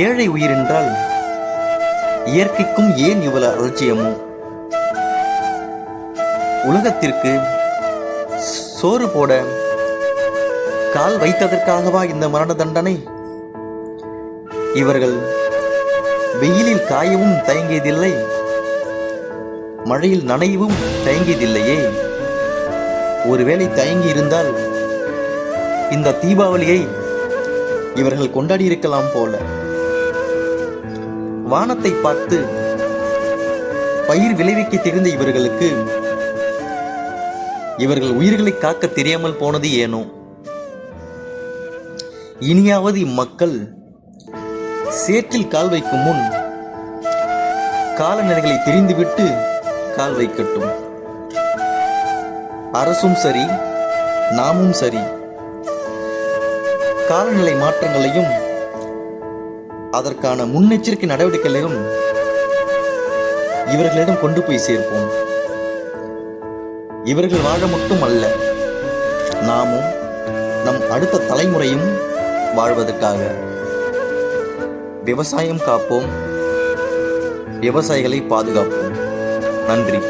ஏழை உயிர் என்றால் இயற்கைக்கும் ஏன் இவ்வளவு அலட்சியமோ? உலகத்திற்கு சோறு போட கால் வைத்ததற்காகவா இந்த மரண தண்டனை? இவர்கள் வெயிலில் காயவும் தயங்கியதில்லை, மழையில் நனையவும் தயங்கியதில்லையே. ஒருவேளை தயங்கி இருந்தால் இந்த தீபாவளியை இவர்கள் கொண்டாடி இருக்கலாம் போல. வானத்தை பார்த்து பயிர் விளைவிக்க தெரிந்த இவர்களுக்கு இவர்கள் உயிர்களை காக்க தெரியாமல் போனது ஏனோ? இனியாவது இம்மக்கள் சேற்றில் கால் வைக்கும் முன் காலநிலைகளை தெரிந்துவிட்டு கால் வைக்கட்டும். அரசும் சரி, நாமும் சரி, காலநிலை மாற்றங்களையும் அதற்கான முன்னெச்சரிக்கை நடவடிக்கைகளையும் இவர்களிடம் கொண்டு போய் சேர்ப்போம். இவர்கள் வாழ மட்டும் அல்ல, நாமும் நம் அடுத்த தலைமுறையும் வாழ்வதற்காக. விவசாயம் காப்போம், விவசாயிகளை பாதுகாப்போம். நன்றி.